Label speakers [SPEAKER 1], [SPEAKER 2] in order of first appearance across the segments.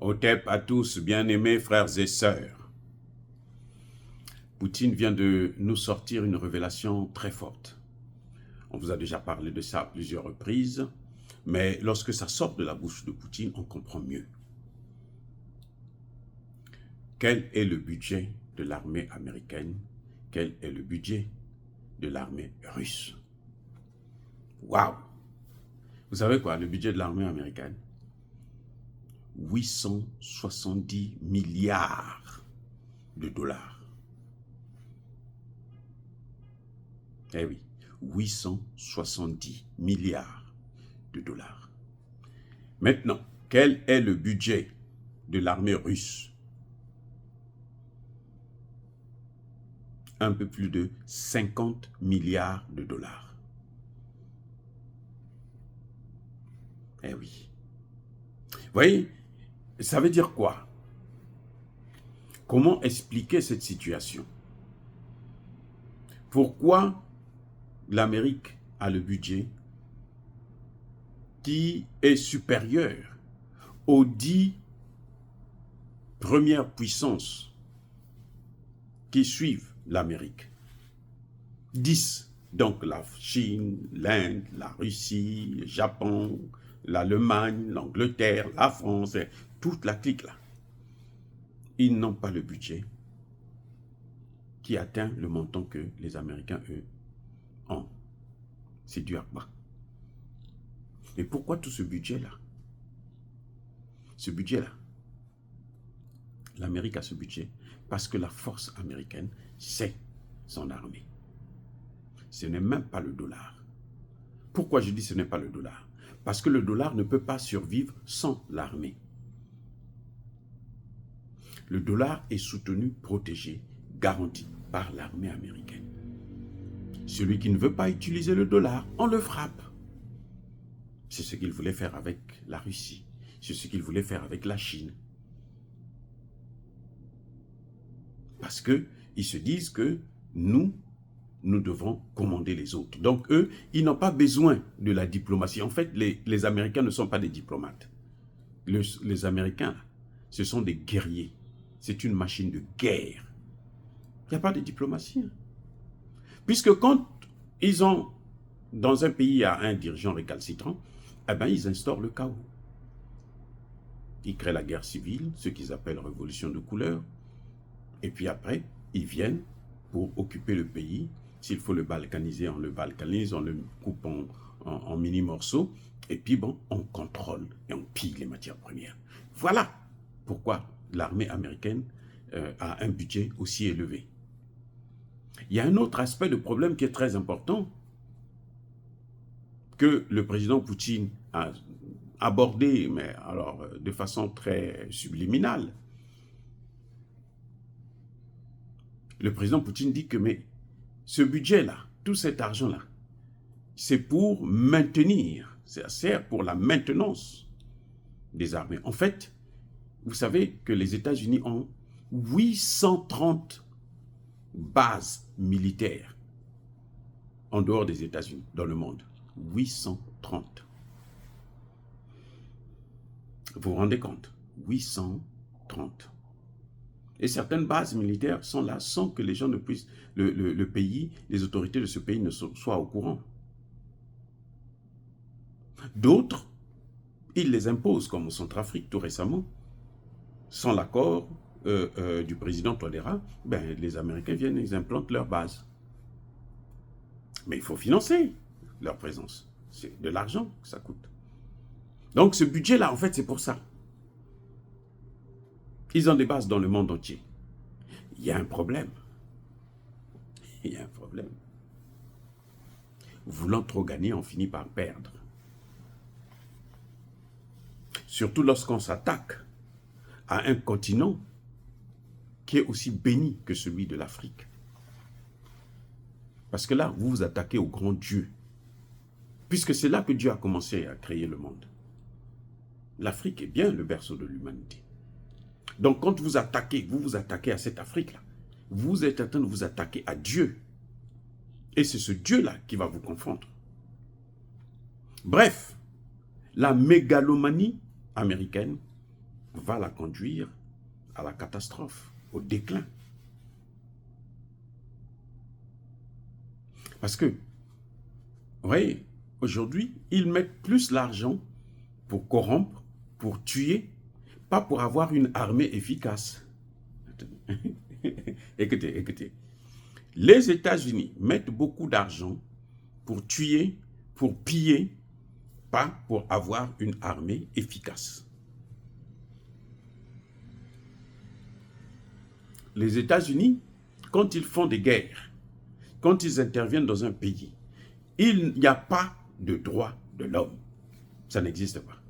[SPEAKER 1] Otep à tous, bien-aimés frères et sœurs. Poutine vient de nous sortir une révélation très forte. On vous a déjà parlé de ça à plusieurs reprises, mais lorsque ça sort de la bouche de Poutine, on comprend mieux. Quel est le budget de l'armée américaine? Quel est le budget de l'armée russe? Waouh! Vous savez quoi, le budget de l'armée américaine? 870 milliards de dollars. Eh oui, 870 milliards de dollars. Maintenant, quel est le budget de l'armée russe? Un peu plus de 50 milliards de dollars. Eh oui. Vous voyez, ça veut dire quoi? Comment expliquer cette situation? Pourquoi l'Amérique a le budget qui est supérieur aux 10 premières puissances qui suivent l'Amérique? 10, donc la Chine, l'Inde, la Russie, le Japon, l'Allemagne, l'Angleterre, la France, toute la clique là. Ils n'ont pas le budget qui atteint le montant que les Américains, eux, ont. C'est du Akbar. Et pourquoi tout ce budget-là? Ce budget-là, l'Amérique a ce budget parce que la force américaine, c'est son armée. Ce n'est même pas le dollar. Pourquoi je dis ce n'est pas le dollar? Parce que le dollar ne peut pas survivre sans l'armée. Le dollar est soutenu, protégé, garanti par l'armée américaine. Celui qui ne veut pas utiliser le dollar, on le frappe. C'est ce qu'il voulait faire avec la Russie. C'est ce qu'il voulait faire avec la Chine. Parce qu'ils se disent que nous devons commander les autres. Donc eux, ils n'ont pas besoin de la diplomatie. En fait, les Américains ne sont pas des diplomates. Les Américains, ce sont des guerriers. C'est une machine de guerre. Il n'y a pas de diplomatie. Puisque quand ils ont, dans un pays, un dirigeant récalcitrant, eh bien, ils instaurent le chaos. Ils créent la guerre civile, ce qu'ils appellent révolution de couleur. Et puis après, ils viennent pour occuper le pays. S'il faut le balkaniser, on le balkanise, on le coupe en mini-morceaux. Et puis bon, on contrôle et on pille les matières premières. Voilà pourquoi l'armée américaine a un budget aussi élevé. Il y a un autre aspect de problème qui est très important que le président Poutine a abordé, mais alors de façon très subliminale. Le président Poutine dit que mais ce budget-là, tout cet argent-là, c'est pour maintenir, ça sert pour la maintenance des armées. En fait, vous savez que les États-Unis ont 830 bases militaires en dehors des États-Unis, dans le monde. 830. Vous vous rendez compte? 830. Et certaines bases militaires sont là sans que les gens ne puissent, le pays, les autorités de ce pays ne soient au courant. D'autres, ils les imposent, comme au Centrafrique tout récemment, sans l'accord du président Touadéra, ben, les Américains viennent et ils implantent leur base. Mais il faut financer leur présence. C'est de l'argent que ça coûte. Donc ce budget-là, en fait, c'est pour ça. Ils ont des bases dans le monde entier. Il y a un problème. Il y a un problème. Voulant trop gagner, on finit par perdre. Surtout lorsqu'on s'attaque à un continent qui est aussi béni que celui de l'Afrique. Parce que là, vous vous attaquez au grand Dieu. Puisque c'est là que Dieu a commencé à créer le monde. L'Afrique est bien le berceau de l'humanité. Donc quand vous vous attaquez à cette Afrique-là, vous êtes en train de vous attaquer à Dieu. Et c'est ce Dieu-là qui va vous confondre. Bref, la mégalomanie américaine va la conduire à la catastrophe, au déclin. Parce que, vous voyez, aujourd'hui, ils mettent plus l'argent pour corrompre, pour tuer, pas pour avoir une armée efficace. Écoutez, écoutez. Les États-Unis mettent beaucoup d'argent pour tuer, pour piller, pas pour avoir une armée efficace. Les États-Unis, quand ils font des guerres, quand ils interviennent dans un pays, il n'y a pas de droit de l'homme. Ça n'existe pas.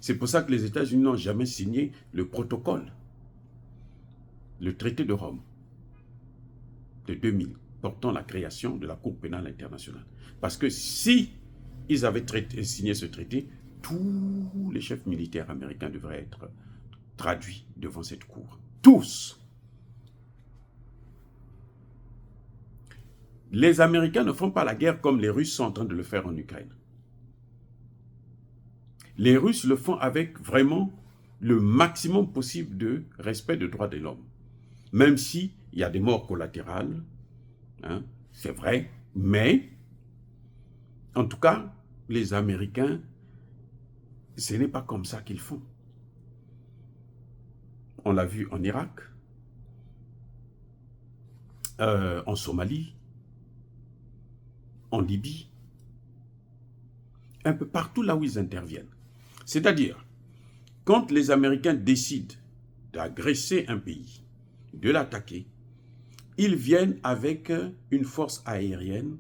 [SPEAKER 1] C'est pour ça que les États-Unis n'ont jamais signé le protocole, le traité de Rome de 2000, portant la création de la Cour pénale internationale. Parce que si ils avaient signé ce traité, tous les chefs militaires américains devraient être traduits devant cette cour. Tous. Les Américains ne font pas la guerre comme les Russes sont en train de le faire en Ukraine. Les Russes le font avec vraiment le maximum possible de respect des droits de l'homme. Même s'il y a des morts collatérales, hein, c'est vrai, mais en tout cas, les Américains, ce n'est pas comme ça qu'ils font. On l'a vu en Irak, en Somalie, en Libye, un peu partout là où ils interviennent. C'est-à-dire, quand les Américains décident d'agresser un pays, de l'attaquer, ils viennent avec une force aérienne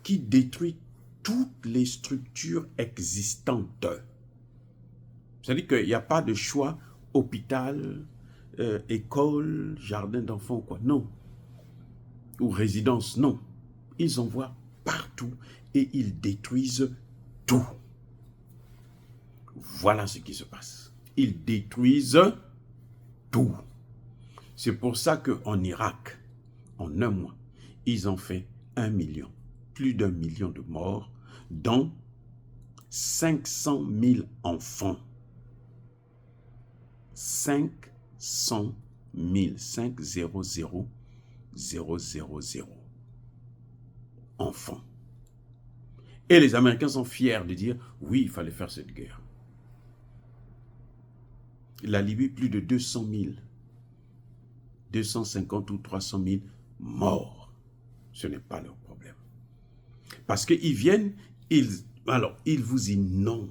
[SPEAKER 1] qui détruit toutes les structures existantes. C'est-à-dire qu'il n'y a pas de choix, hôpital, école, jardin d'enfants, quoi. Non. Ou résidence, non. Ils envoient partout et ils détruisent tout. Voilà ce qui se passe. Ils détruisent tout. C'est pour ça qu'en Irak, en un mois, ils ont fait 1 million, plus d'1 million de morts, dont 500 000 enfants. 500 000, 500 000 enfants. Et les Américains sont fiers de dire, oui, il fallait faire cette guerre. La Libye, plus de 200 000, 250 ou 300 000 morts. Ce n'est pas leur problème. Parce qu'ils viennent, ils vous inondent.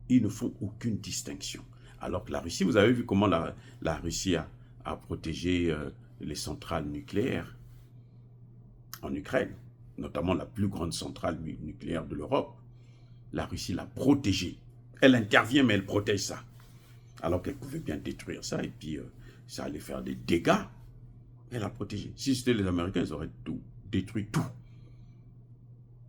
[SPEAKER 1] Ils ne font aucune distinction. Alors que la Russie, vous avez vu comment la Russie a protégé les centrales nucléaires en Ukraine, notamment la plus grande centrale nucléaire de l'Europe. La Russie l'a protégée. Elle intervient, mais elle protège ça. Alors qu'elle pouvait bien détruire ça, et puis ça allait faire des dégâts. Elle a protégé. Si c'était les Américains, ils auraient tout détruit, tout.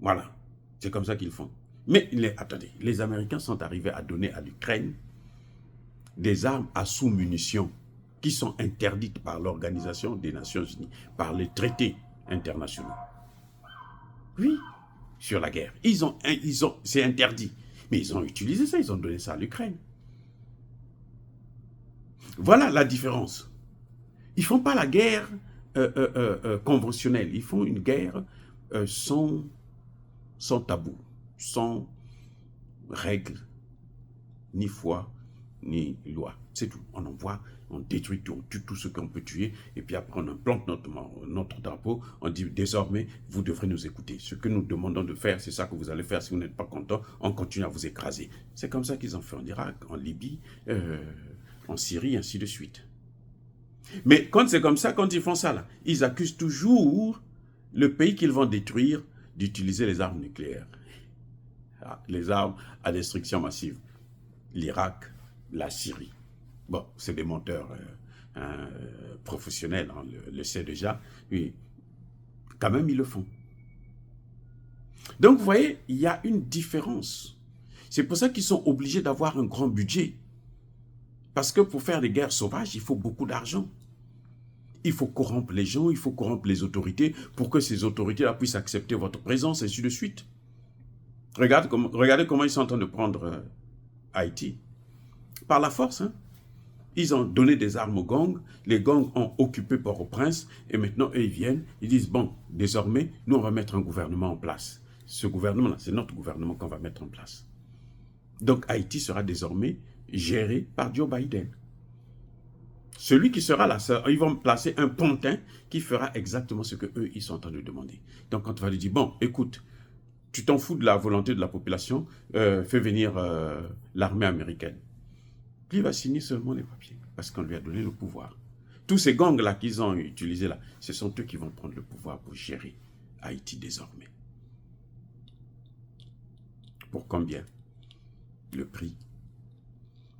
[SPEAKER 1] Voilà. C'est comme ça qu'ils font. Mais attendez, les Américains sont arrivés à donner à l'Ukraine des armes à sous-munitions qui sont interdites par l'Organisation des Nations Unies, par les traités internationaux. Oui, sur la guerre. C'est interdit. Mais ils ont utilisé ça, ils ont donné ça à l'Ukraine. Voilà la différence. Ils ne font pas la guerre conventionnelle. Ils font une guerre sans tabou, sans règles, ni foi, ni loi. C'est tout. On envoie, on détruit tout, on tue tout ce qu'on peut tuer, et puis après on implante notre drapeau, on dit désormais, vous devrez nous écouter. Ce que nous demandons de faire, c'est ça que vous allez faire. Si vous n'êtes pas content, on continue à vous écraser. C'est comme ça qu'ils ont fait en Irak, en Libye, en Syrie, ainsi de suite. Mais quand c'est comme ça, quand ils font ça, là, ils accusent toujours le pays qu'ils vont détruire d'utiliser les armes nucléaires. Les armes à destruction massive. L'Irak, la Syrie. Bon, c'est des menteurs professionnels, on le sait déjà. Oui, quand même, ils le font. Donc, vous voyez, il y a une différence. C'est pour ça qu'ils sont obligés d'avoir un grand budget. Parce que pour faire des guerres sauvages, il faut beaucoup d'argent. Il faut corrompre les gens, il faut corrompre les autorités pour que ces autorités-là puissent accepter votre présence, et ainsi de suite. Regardez comment ils sont en train de prendre Haïti. par la force. Hein. Ils ont donné des armes aux gangs, les gangs ont occupé Port-au-Prince, et maintenant, eux, ils viennent, ils disent, bon, désormais, nous, on va mettre un gouvernement en place. Ce gouvernement-là, c'est notre gouvernement qu'on va mettre en place. Donc, Haïti sera désormais géré par Joe Biden. Celui qui sera là, ils vont placer un pontin qui fera exactement ce qu'eux, ils sont en train de demander. Donc, quand on va lui dire, bon, écoute, tu t'en fous de la volonté de la population, fais venir l'armée américaine. Puis il va signer seulement les papiers, parce qu'on lui a donné le pouvoir. Tous ces gangs-là qu'ils ont utilisés là, ce sont eux qui vont prendre le pouvoir pour gérer Haïti désormais. Pour combien? Le prix.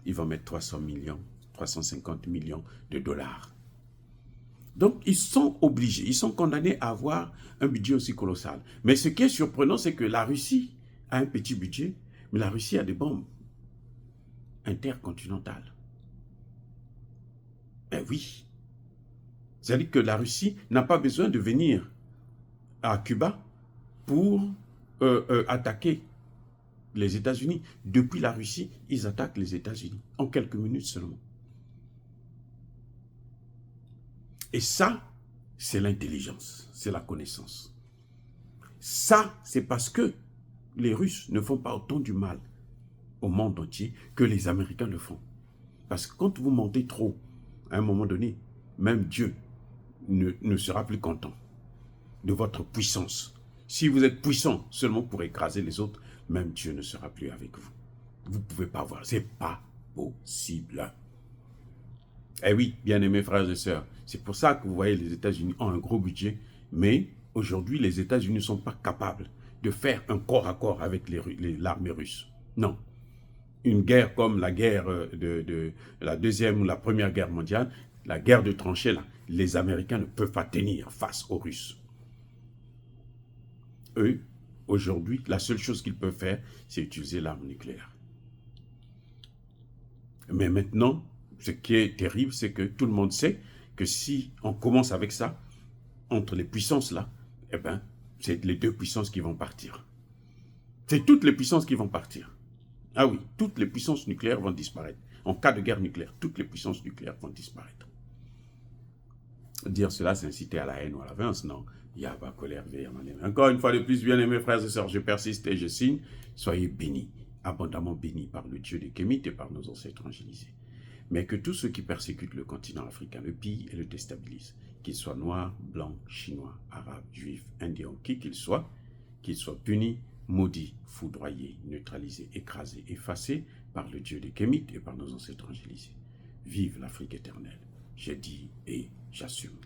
[SPEAKER 1] Ils vont mettre 300 millions, 350 millions de dollars. Donc, ils sont obligés, ils sont condamnés à avoir un budget aussi colossal. Mais ce qui est surprenant, c'est que la Russie a un petit budget, mais la Russie a des bombes intercontinentales. Ben oui. C'est-à-dire que la Russie n'a pas besoin de venir à Cuba pour attaquer les États-Unis. Depuis la Russie, ils attaquent les États-Unis en quelques minutes seulement. Et ça, c'est l'intelligence, c'est la connaissance. Ça, c'est parce que les Russes ne font pas autant du mal au monde entier que les Américains le font. Parce que quand vous montez trop, à un moment donné, même Dieu ne sera plus content de votre puissance. Si vous êtes puissant seulement pour écraser les autres, même Dieu ne sera plus avec vous. Vous ne pouvez pas voir, c'est pas possible. Eh oui, bien-aimés frères et sœurs, c'est pour ça que vous voyez les États-Unis ont un gros budget, mais aujourd'hui, les États-Unis ne sont pas capables de faire un corps à corps avec l'armée russe. Non. Une guerre comme la guerre de la deuxième ou la première guerre mondiale, la guerre de tranchées, là, les Américains ne peuvent pas tenir face aux Russes. Eux, aujourd'hui, la seule chose qu'ils peuvent faire, c'est utiliser l'arme nucléaire. Mais maintenant, ce qui est terrible, c'est que tout le monde sait que si on commence avec ça, entre les puissances là, eh ben, c'est les deux puissances qui vont partir. C'est toutes les puissances qui vont partir. Ah oui, toutes les puissances nucléaires vont disparaître. En cas de guerre nucléaire, toutes les puissances nucléaires vont disparaître. Dire cela, c'est inciter à la haine ou à la violence, non. Il y a pas colère, encore une fois de plus, bien-aimés frères et sœurs, je persiste et je signe. Soyez bénis, abondamment bénis par le Dieu des Kémites et par nos ancêtres angélisés. Mais que tous ceux qui persécutent le continent africain le pillent et le déstabilisent, qu'ils soient noirs, blancs, chinois, arabes, juifs, indiens, qui qu'ils soient punis, maudits, foudroyés, neutralisés, écrasés, effacés par le Dieu des Kémites et par nos ancêtres angélisés. Vive l'Afrique éternelle. J'ai dit et j'assume.